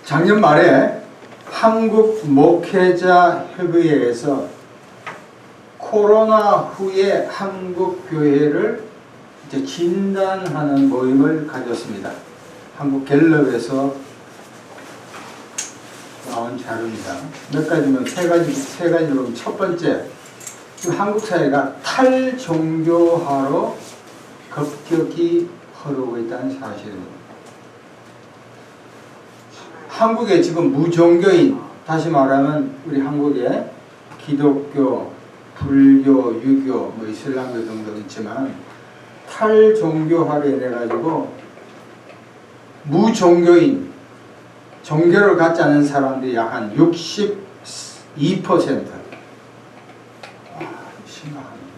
작년 말에 한국 목회자 협의회에서 코로나 후에 한국 교회를 이제 진단하는 모임을 가졌습니다. 한국 갤럽에서 나온 자료입니다. 몇 가지면 세 가지로 첫 번째, 지금 한국 사회가 탈종교화로 급격히 흐르고 있다는 사실입니다. 한국에 지금 무종교인, 다시 말하면 우리 한국에 기독교, 불교, 유교, 이슬람교 등등 있지만 탈종교화로 인해 가지고 무종교인, 종교를 갖지 않은 사람들이 약 한 62%. 심각합니다.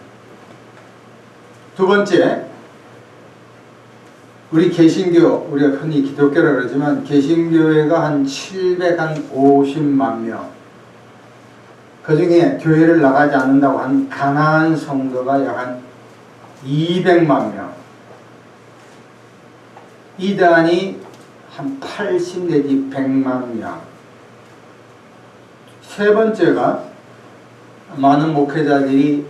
두 번째, 우리 개신교, 우리가 흔히 기독교라 그러지만 개신교회가 한 750만 명, 그 중에 교회를 나가지 않는다고 한 가난한 성도가 약 한 200만 명, 이단이 한 80 내지 100만 명. 세 번째가 많은 목회자들이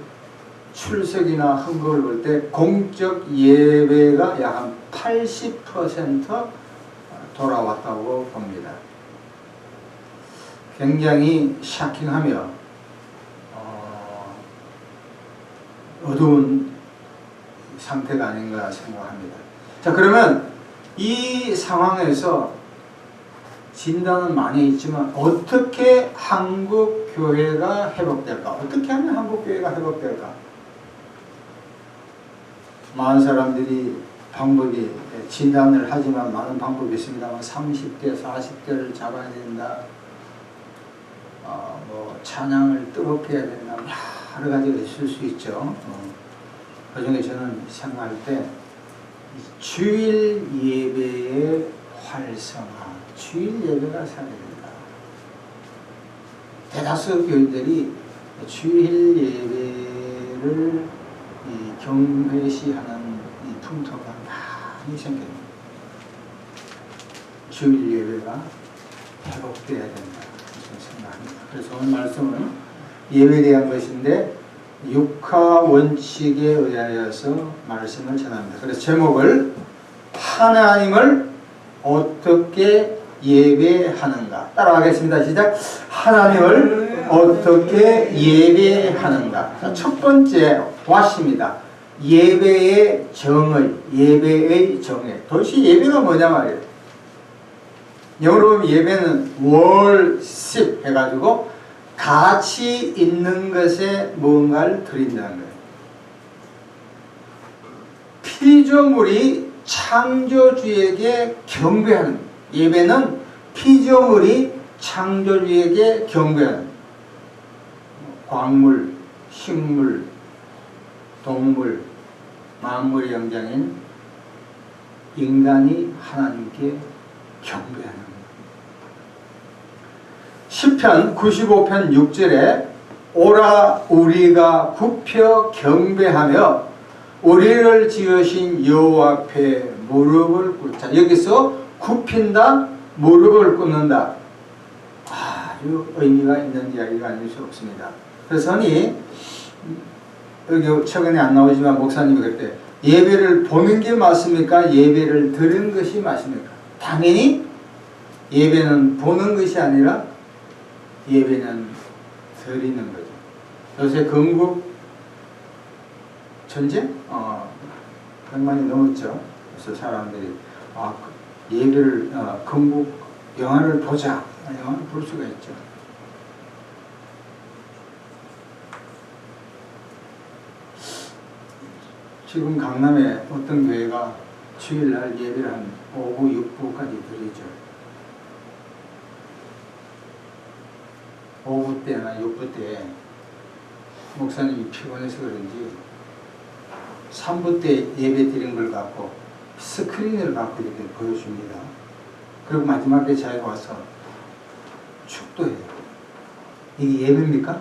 출석이나 헌금을 볼 때 공적 예배가 약 한 80% 돌아왔다고 봅니다. 굉장히 샤킹하며 어두운 상태가 아닌가 생각합니다. 자, 그러면 이 상황에서 진단은 많이 있지만 어떻게 한국 교회가 회복될까? 어떻게 하면 한국 교회가 회복될까? 많은 사람들이 방법이 진단을 하지만 많은 방법이 있습니다만 30대, 40대를 잡아야 된다. 찬양을 뜨겁게 해야 된다. 여러 가지가 있을 수 있죠. 그 중에 저는 생각할 때 주일 예배의 활성화, 주일 예배가 살아야 된다. 대다수 교인들이 주일 예배를 경배시하는 이 풍토가 많이 생깁니다. 주일 예배가 회복되어야 된다. 생각합니다. 그래서 오늘 말씀은 예배에 대한 것인데 육하 원칙에 의하여서 말씀을 전합니다. 그래서 제목을 하나님을 어떻게 예배하는가, 따라가겠습니다. 시작. 하나님을 어떻게 예배하는가. 자, 첫 번째 왓입니다. 예배의 정의, 예배의 정의. 도대체 예배가 뭐냐 말이에요. 영어로 보면 예배는 worship 해가지고 가치 있는 것에 무언가를 드린다는 거예요. 피조물이 창조주에게 경배하는 거예요. 예배는 피조물이 창조주에게 경배하는 거예요. 광물, 식물, 동물, 만물의 영장인 인간이 하나님께 경배하는 거예요. 시편 95편 6절에 오라 우리가 굽혀 경배하며 우리를 지으신 여호와 앞에 무릎을 꿇자. 여기서 굽힌다, 무릎을 꿇는다. 아주 의미가 있는 이야기가 아닐 수 없습니다. 그래서 여기 최근에 안 나오지만 목사님이 그때 예배를 보는 게 맞습니까? 예배를 드리는 것이 맞습니까? 당연히 예배는 보는 것이 아니라 예배는 드리는 거죠. 요새 건국 전쟁? 100만이 넘었죠. 그래서 사람들이 예배를 건국 영화를 보자. 영화를 볼 수가 있죠. 지금 강남에 어떤 교회가 주일날 예배를 한 5부, 6부까지 드리죠. 5부 때나 6부 때 목사님이 피곤해서 그런지 3부 때 예배 드린 걸 갖고 스크린을 갖고 이렇게 보여줍니다. 그리고 마지막에 자기가 와서 축도해요. 이게 예배입니까?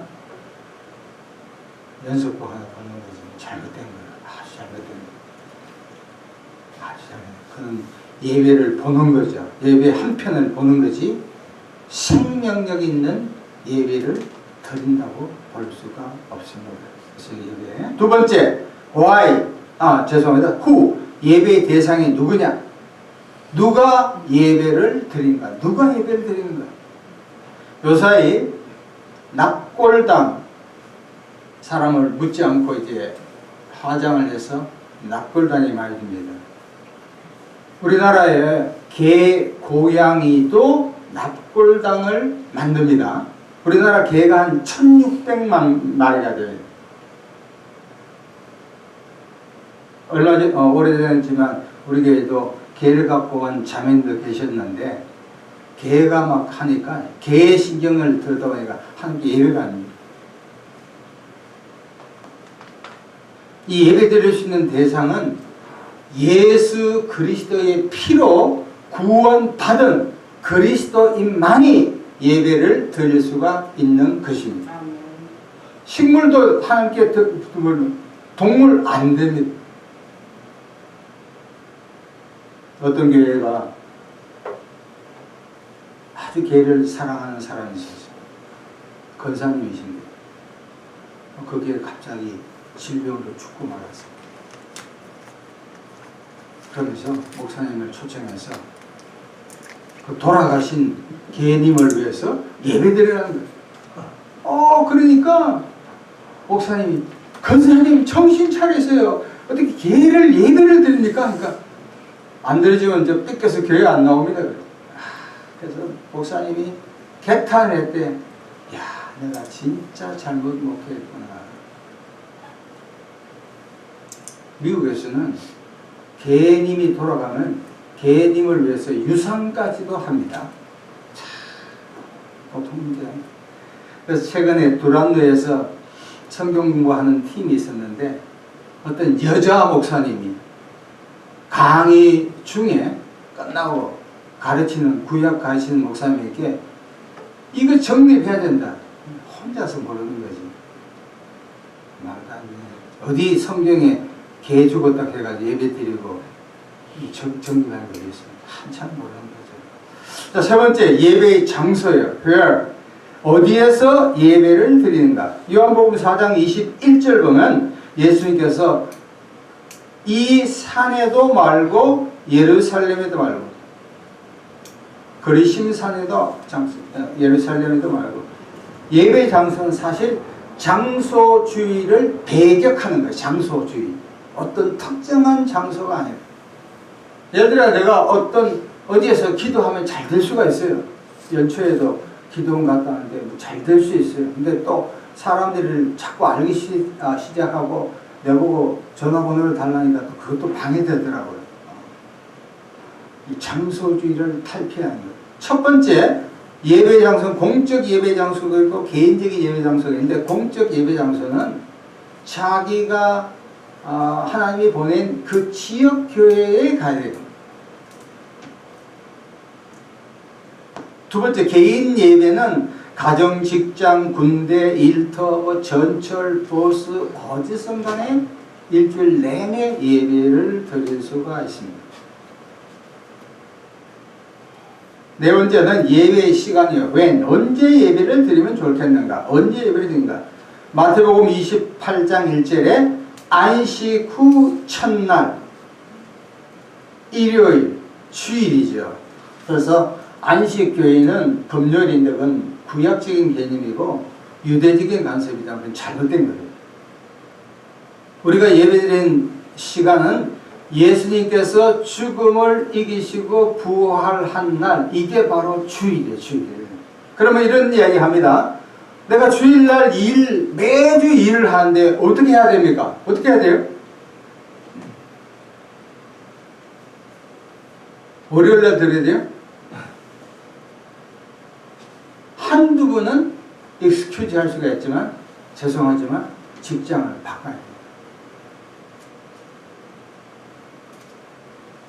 연속곡 하나 보는 거지. 잘못된 거예요. 아주 잘못된 거예요. 아주 잘못된 거예요. 그는 예배를 보는 거죠. 예배 한 편을 보는 거지 생명력 있는 예배를 드린다고 볼 수가 없습니다. 그래서 예배. 두 번째, why? 죄송합니다. who? 예배의 대상이 누구냐? 누가 예배를 드린가? 누가 예배를 드리는가? 요사이 납골당 사람을 묻지 않고 이제 화장을 해서 납골당이 말입니다. 우리나라에 개, 고양이도 납골당을 만듭니다. 우리나라 개가 한 1600만 마리가 됩니다. 얼마 전, 오래전이지만 우리 교회도 개를 갖고 온 자매님도 계셨는데 개가 막 하니까 개의 신경을 들다 보니까 한 게 예배가 아닙니다. 이 예배 드릴 수 있는 대상은 예수 그리스도의 피로 구원받은 그리스도인만이 예배를 드릴 수가 있는 것입니다. 식물도 하나님께 동물 안 됩니다. 어떤 교회가 아주 개를 사랑하는 사람이 있었어요. 권사님이신데 그 교회 갑자기 질병으로 죽고 말았어요. 그러면서 목사님을 초청해서 그 돌아가신 개님을 위해서 예배드리라는 거예요. 그러니까 목사님이 권사님 정신 차리세요. 어떻게 개를 예배를 드립니까? 그러니까 안 들어지면 이제 뺏겨서 교회 안 나옵니다. 그래서 목사님이 개탄을 했대. 야, 내가 진짜 잘못 목회했구나. 미국에서는 개님이 돌아가면 개님을 위해서 유산까지도 합니다. 참, 보통 문제 아니에요. 그래서 최근에 두란노에서 성경 공부하는 팀이 있었는데 어떤 여자 목사님이 강의 중에 끝나고 가르치는 구약 가르치는 목사님에게 이거 정립해야 된다. 혼자서 모르는 거지. 말도 안 돼. 어디 성경에 개 죽었다 해가지고 예배 드리고 정립하는 게 있습니다. 한참 모르는 거죠. 자, 세 번째 예배의 장소예요. where? 어디에서 예배를 드리는가? 요한복음 4장 21절 보면 예수님께서 이 산에도 말고 예루살렘에도 말고 거리심 산에도 예루살렘에도 말고 예배 장소는 사실 장소주의를 배격하는 거예요. 장소주의. 어떤 특정한 장소가 아니에요. 예를 들어 내가 어디에서 기도하면 잘 될 수가 있어요. 연초에도 기도원 갔다 왔는데 잘 될 수 있어요. 근데 또 사람들을 자꾸 알기 시작하고 내보고 전화번호를 달라니까 또 그것도 방해되더라고요. 이 장소주의를 탈피하는 거예요. 첫 번째 예배 장소는 공적 예배 장소도 있고 개인적인 예배 장소가 있는데 공적 예배 장소는 자기가 하나님이 보낸 그 지역 교회에 가야 돼요. 두 번째 개인 예배는 가정, 직장, 군대, 일터, 전철, 버스 어디선 간에 일주일 내내 예배를 드릴 수가 있습니다. 네 번째는 예배의 시간이요. when? 언제 예배를 드리면 좋겠는가? 언제 예배를 드린가? 마태복음 28장 1절에 안식 후 첫날 일요일 주일이죠. 그래서 안식교회는 금요일인데 그건 구약적인 개념이고 유대적인 간섭이다. 그건 잘못된 거예요. 우리가 예배드린 시간은 예수님께서 죽음을 이기시고 부활한 날, 이게 바로 주일이에요. 주일. 그러면 이런 이야기 합니다. 내가 주일날 매주 일을 하는데 어떻게 해야 됩니까? 어떻게 해야 돼요? 월요일날 드려야 돼요? 한두 분은 익스큐즈 할 수가 있지만 죄송하지만 직장을 바꿔야 돼요.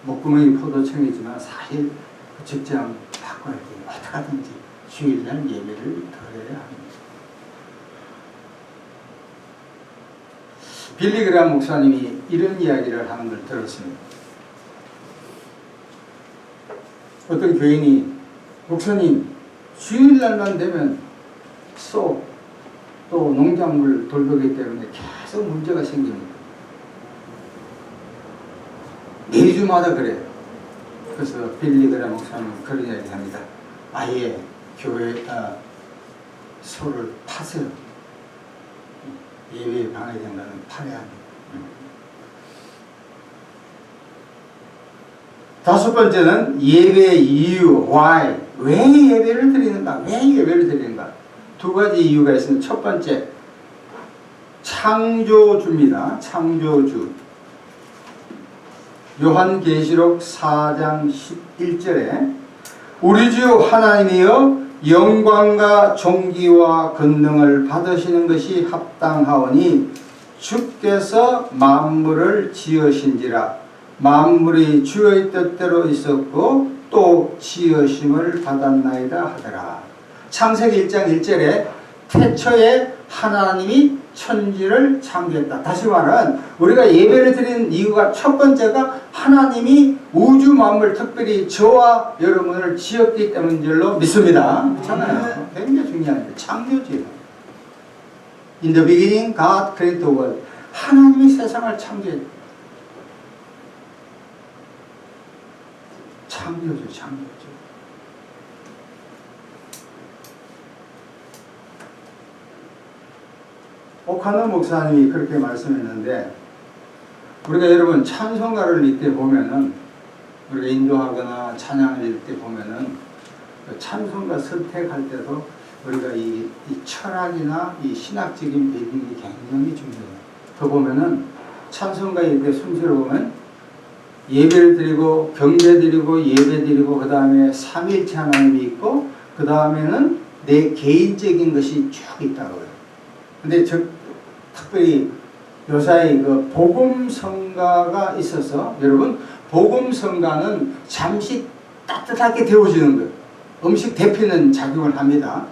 목구멍이 포도청이지만 사실 그 직장 바꿔야 돼요. 어떻게든지 주일날 예배를 드려야 합니다. 빌리 그레이엄 목사님이 이런 이야기를 하는 걸 들었습니다. 어떤 교인이 목사님 주일날만 되면 또 농작물 돌보기 때문에 계속 문제가 생깁니다. 매주마다 그래요. 그래서 빌리 그레 목사님 그런 이야기 합니다. 아예 교회 소를 파세요. 예배에 방해된다는 파야 합니다. 다섯 번째는 예배의 이유, why. 왜 예배를 드리는가? 왜 예배를 드리는가? 두 가지 이유가 있습니다. 첫 번째, 창조주입니다. 창조주. 요한계시록 4장 11절에 우리 주 하나님이여 영광과 존귀와 권능을 받으시는 것이 합당하오니 주께서 만물을 지으신지라. 만물이 주의 뜻대로 있었고 또 지으심을 받았나이다 하더라. 창세기 1장 1절에 태초에 하나님이 천지를 창조했다. 다시 말하면 우리가 예배를 드리는 이유가 첫 번째가 하나님이 우주 만물 특별히 저와 여러분을 지었기 때문인 줄로 믿습니다. 그렇잖아요. 굉장히 중요한 게 창조주예요. In the beginning God created the world. 하나님이 세상을 창조했다. 창조주. 오카노 목사님이 그렇게 말씀했는데 우리가 여러분 찬송가를 이때 보면은 우리가 인도하거나 찬양을 이때 보면은 그 찬송가 선택할 때도 우리가 이 철학이나 이 신학적인 배경이 굉장히 중요해요. 더 보면은 찬송가 이때 순서를 보면 예배를 드리고 경배 드리고 예배 드리고 그 다음에 삼일체 하나님이 있고 그 다음에는 내 개인적인 것이 쭉 있다고요. 근데 특별히 요사이 그 복음성가가 있어서 여러분 복음성가는 잠시 따뜻하게 데워지는 거예요. 음식 데피는 작용을 합니다.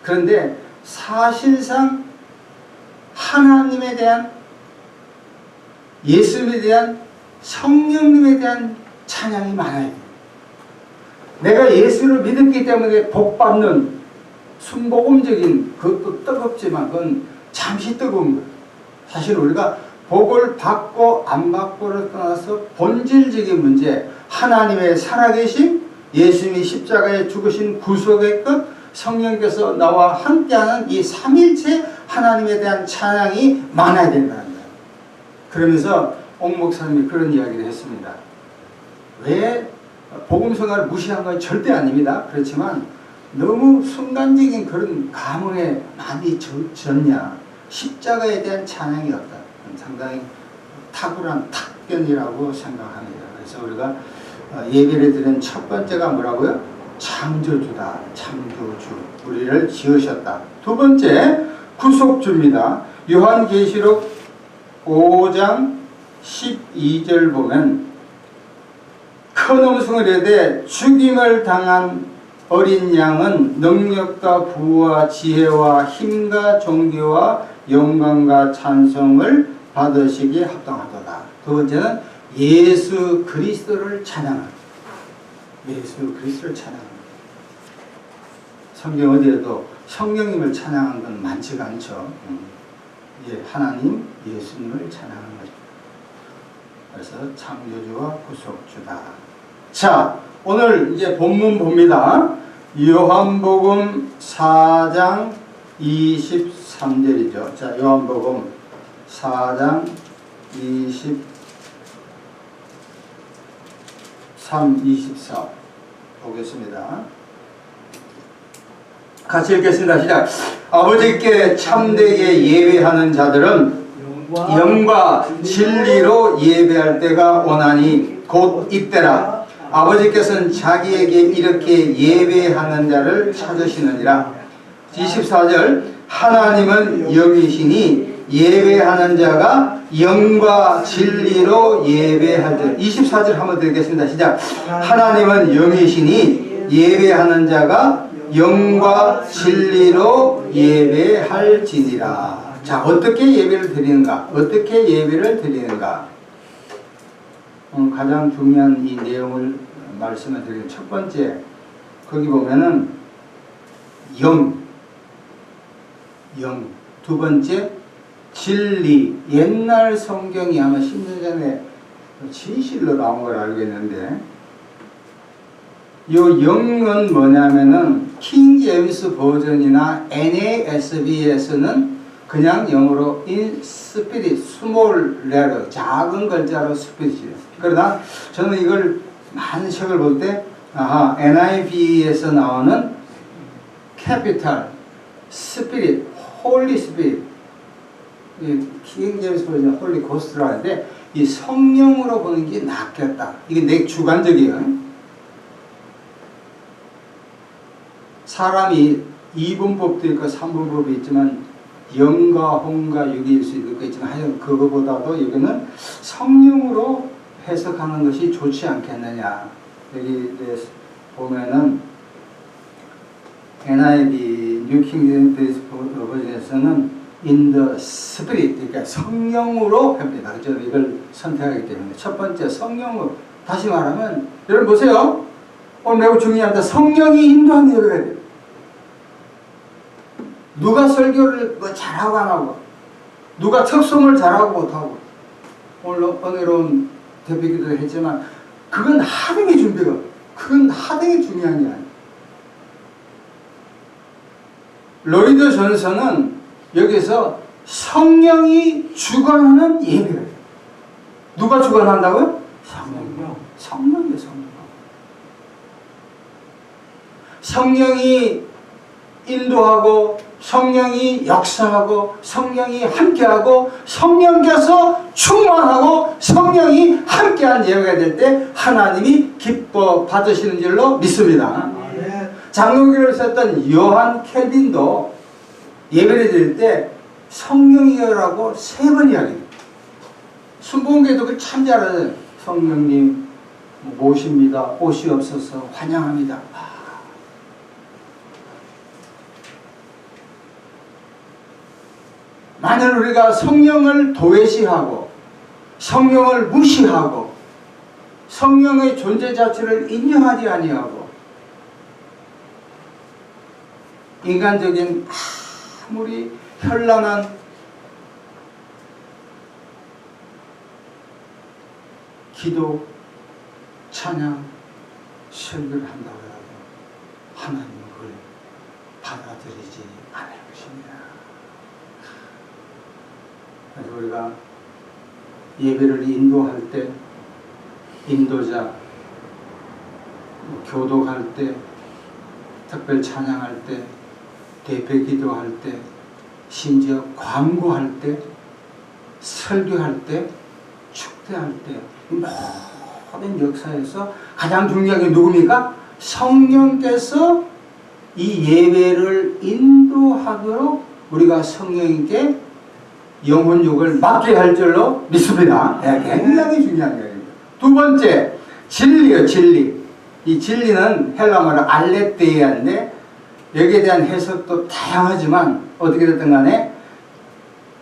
그런데 사실상 하나님에 대한 예수님에 대한 성령님에 대한 찬양이 많아야 돼요. 내가 예수를 믿었기 때문에 복받는 순복음적인 그것도 뜨겁지만 그건 잠시 뜨거운 거예요. 사실 우리가 복을 받고 안 받고를 떠나서 본질적인 문제, 하나님의 살아계심, 예수님이 십자가에 죽으신 구속의 끝, 성령께서 나와 함께하는 이 삼일체 하나님에 대한 찬양이 많아야 된다는 거예요. 그러면서 옥 목사님이 그런 이야기를 했습니다. 왜 복음성가를 무시한 건 절대 아닙니다. 그렇지만 너무 순간적인 그런 감흥에 많이 젖냐. 십자가에 대한 찬양이 없다. 상당히 탁월한 탁견이라고 생각합니다. 그래서 우리가 예배를 드리는 첫 번째가 뭐라고요? 창조주다. 창조주. 우리를 지으셨다. 두 번째 구속주입니다. 요한계시록 5장 12절 보면 큰 음성을 이르되 죽임을 당한 어린 양은 능력과 부와 지혜와 힘과 존귀와 영광과 찬송을 받으시기에 합당하도다. 두 번째는 예수 그리스도를 찬양합니다. 예수 그리스도를 찬양합니다. 성경 어디에도 성령님을 찬양하는 건 많지가 않죠. 하나님, 예수님을 찬양하는 거죠. 그래서 창조주와 구속주다. 자, 오늘 이제 본문 봅니다. 요한복음 4장 23절이죠. 자, 요한복음 4장 23, 24 보겠습니다. 같이 읽겠습니다. 시작. 아버지께 참되게 예배하는 자들은 영과 진리로 예배할 때가 오나니 곧 이때라. 아버지께서는 자기에게 이렇게 예배하는 자를 찾으시느니라. 24절. 하나님은 영이시니 예배하는 자가 영과 진리로 예배할 때. 24절 한번 드리겠습니다. 시작. 하나님은 영이시니 예배하는 자가 영과 진리로 예배할지니라. 자, 어떻게 예배를 드리는가? 어떻게 예배를 드리는가? 가장 중요한 이 내용을 말씀을 드리는 첫 번째, 거기 보면은 영. 두 번째, 진리. 옛날 성경이 아마 10년 전에 진실로 나온 걸 알겠는데, 요 영은 뭐냐면은 킹 제임스 버전이나 NASB에서는 그냥 영어로 in spirit, small letter, 작은 글자로 spirit이에요. 그러나 저는 이걸 많은 책을 볼 때, NIV에서 나오는 capital, spirit, holy spirit, 킹 제임스 버전 홀리 고스트라 하는데, 이 성령으로 보는 게 낫겠다. 이게 내 주관적이에요. 사람이 2분법도 있고 3분법이 있지만 영과 혼과 육일 수 있겠지만 하여튼 그거보다도 여기는 성령으로 해석하는 것이 좋지 않겠느냐. 여기 보면은 NIV 뉴킹 제임스 버전에서는 in the spirit, 그러니까 성령으로 합니다. 저는 이걸 선택하기 때문에 첫 번째 성령으로. 다시 말하면 여러분 보세요. 오늘 매우 중요합니다. 성령이 인도하는 예배가 돼요. 누가 설교를 뭐 잘하고 안 하고, 누가 특송을 잘하고 못하고, 오늘 은혜로운 대표기도 했지만 그건 하등의 준비가, 그건 하등의 중요한 게 아니에요. 로이드 존슨은 여기서 성령이 주관하는 예배가 돼요. 누가 주관한다고요? 성령이요, 성령. 성령이 인도하고, 성령이 역사하고, 성령이 함께하고, 성령께서 충만하고, 성령이 함께한 예배가 될 때 하나님이 기뻐 받으시는 줄로 믿습니다. 장로교를 썼던 요한 켈빈도 예배를 드릴 때 성령이여라고 3번 이야기해요. 순복음교회도 그걸 참 잘하잖아요. 성령님 모십니다. 오시옵소서 환영합니다. 만약 우리가 성령을 도외시하고 성령을 무시하고 성령의 존재 자체를 인정하지 아니하고 인간적인 아무리 현란한 기도, 찬양, 설교를 한다고 해도 하나님은 그걸 받아들이지 않을 것입니다. 그래서 우리가 예배를 인도할 때, 인도자, 교독할 때, 특별 찬양할 때, 대표 기도할 때, 심지어 광고할 때, 설교할 때, 축대할 때, 모든 역사에서 가장 중요한 게 누굽니까? 성령께서 이 예배를 인도하도록 우리가 성령님께 영혼육을 맡게 할 줄로 믿습니다. 네, 굉장히 중요한 거입니다. 두 번째, 진리요, 진리. 이 진리는 헬라어로 알레테이아인데 여기에 대한 해석도 다양하지만 어떻게 됐든 간에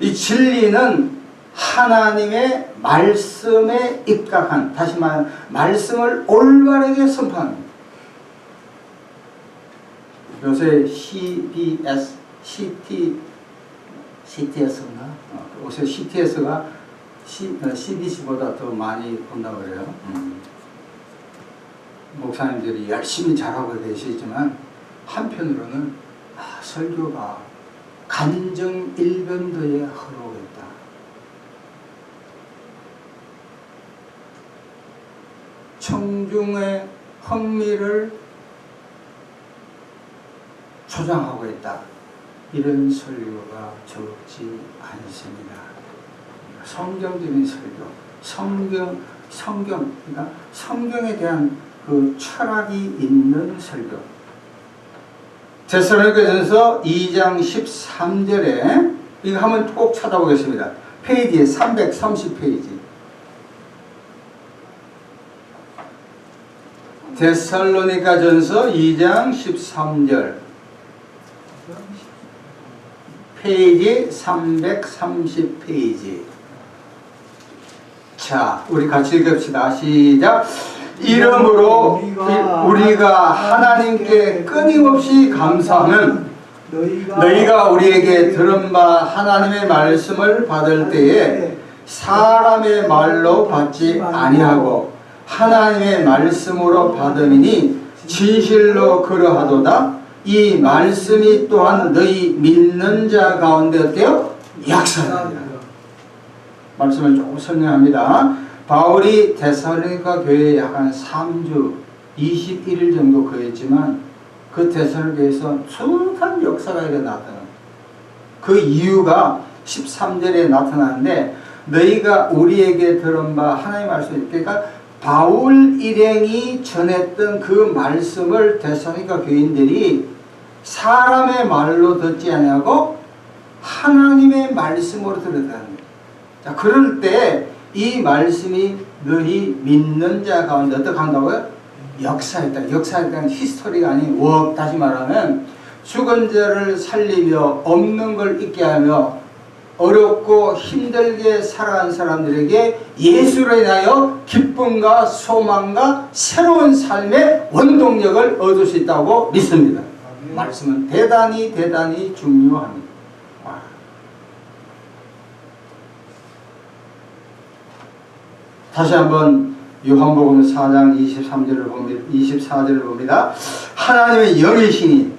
이 진리는 하나님의 말씀에 입각한, 다시 말하면 말씀을 올바르게 선포하는. 요새 CTS인가? 요새 CTS가 CBC보다 더 많이 본다고 그래요. 목사님들이 열심히 잘하고 계시지만 한편으로는 설교가 간정 일변도에 흐르고 있다. 청중의 흥미를 조장하고 있다. 이런 설교가 적지 않습니다. 성경적인 설교, 그러니까 성경에 대한 그 철학이 있는 설교. 데살로니가전서 2장 13절에 이거 한번 꼭 찾아보겠습니다. 페이지에 330페이지. 데살로니가전서 2장 13절 페이지 330페이지. 자, 우리 같이 읽읍시다. 시작. 이러므로 우리가 하나님께 끊임없이 감사하면 너희가 우리에게 들은 바 하나님의 말씀을 받을 때에 사람의 말로 받지 아니하고 하나님의 말씀으로 받음이니 진실로 그러하도다. 이 말씀이 또한 너희 믿는 자 가운데 어때요? 역사하리라. 말씀을 조금 설명합니다. 바울이 데살로니가 교회에 약 한 3주 21일 정도 거했지만 그 데살로니가에서 수많은 역사가 일어났다는 그 이유가 13절에 나타나는데 너희가 우리에게 들은 바 하나님의 말씀, 그러니까 바울 일행이 전했던 그 말씀을 데살로니가 교인들이 사람의 말로 듣지 아니하고 하나님의 말씀으로 들었다는 거예요. 자, 그럴 때 이 말씀이 너희 믿는 자 가운데 어떻게 한다고요? 역사했다. 역사했다는 히스토리가 아닌 다시 말하면 죽은 자를 살리며 없는 걸 있게 하며 어렵고 힘들게 살아간 사람들에게 예수로 인하여 기쁨과 소망과 새로운 삶의 원동력을 얻을 수 있다고 믿습니다. 말씀은 대단히 중요합니다. 다시 한번 요한복음 4장 24절을 봅니다. 하나님의 영이시니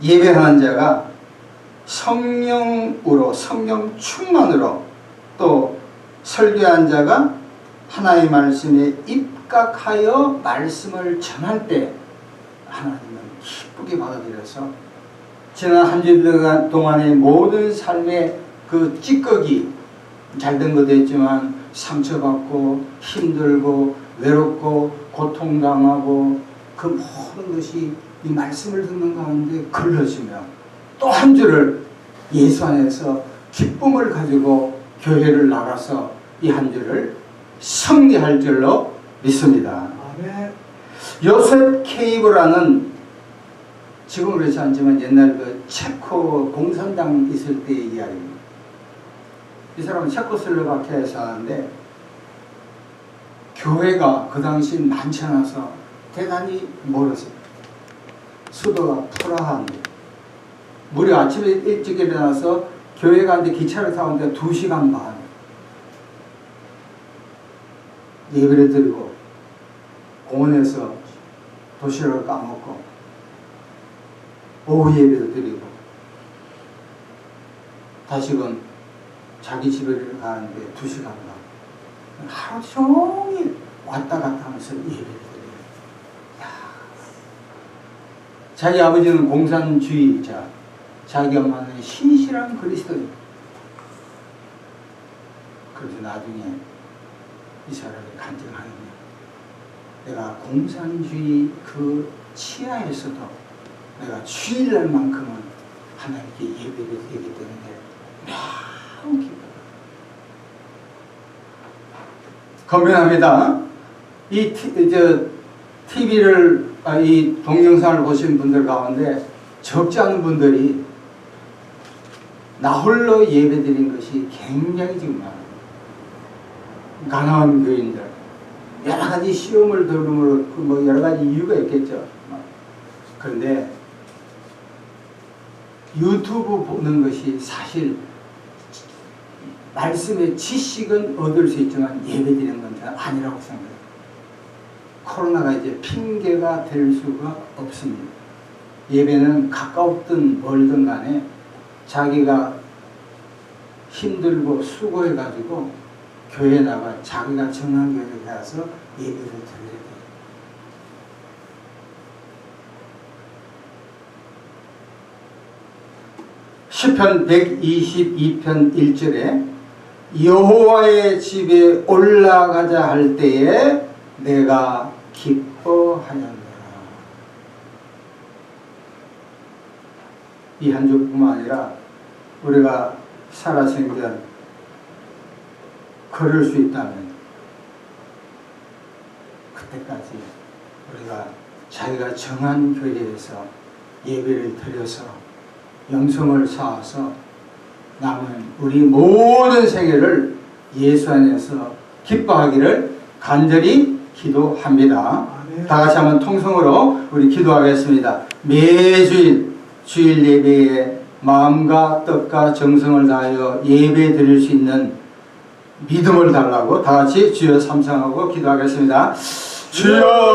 예배하는 자가 성령으로 성령 충만으로 또 설교한 자가 하나님의 말씀에 입각하여 말씀을 전할 때 하나님은 기쁘게 받아들여서 지난 한 주 동안의 모든 삶의 그 찌꺼기 잘된 것도 있지만 상처받고 힘들고 외롭고 고통당하고 그 모든 것이 이 말씀을 듣는 가운데 걸러지며 또 한 주를 예수 안에서 기쁨을 가지고 교회를 나가서 이 한 주를 승리할 줄로 믿습니다. 아멘. 요셉 케이브라는 지금 그렇지 않지만 옛날 그 체코 공산당 있을 때의 이야기입니다. 이 사람은 체코슬로바키아에 사는데 교회가 그 당시 많지 않아서 대단히 멀었어요. 수도가 프라하인데 무려 아침에 일찍 일어나서 교회 가는데 기차를 타는데 2시간 반 예배를 드리고 공원에서 도시락을 까먹고 오후 예배를 드리고 다시금 자기 집에 가는데 2시간 반 하루 종일 왔다 갔다 하면서 예배를 드려요. 자기 아버지는 공산주의자, 자기 엄마는 신실한 그리스도인. 그래서 나중에 이 사람이 간증하는 내가 공산주의 그 치하에서도 내가 주일날만큼은 하나님께 예배를 드리기 때문에 너무 기뻐요. 건면합니다. 이 TV를 이 동영상을 보신 분들 가운데 적지 않은 분들이 나 홀로 예배드린 것이 굉장히 지금 많아요. 가난한 교인들 여러 가지 시험을 들음으로 뭐 여러 가지 이유가 있겠죠. 그런데 유튜브 보는 것이 사실 말씀의 지식은 얻을 수 있지만 예배드리는 건 아니라고 생각해요. 코로나가 이제 핑계가 될 수가 없습니다. 예배는 가까웠든 멀든 간에 자기가 힘들고 수고해가지고 교회에 나가 자기가 정한 교회에 가서 예배를 드려야 돼요. 시편 122편 1절에 여호와의 집에 올라가자 할 때에 내가 기뻐하였노라. 이 한 주뿐만 아니라 우리가 살아생전 걸을 수 있다면 그때까지 우리가 자기가 정한 교회에서 예배를 드려서 영성을 쌓아서 남은 우리 모든 생애를 예수 안에서 기뻐하기를 간절히 기도합니다. 아멘. 다 같이 한번 통성으로 우리 기도하겠습니다. 매주일 주일 예배에 마음과 뜻과 정성을 다하여 예배 드릴 수 있는 믿음을 달라고 다 같이 주여 삼창하고 기도하겠습니다. 주여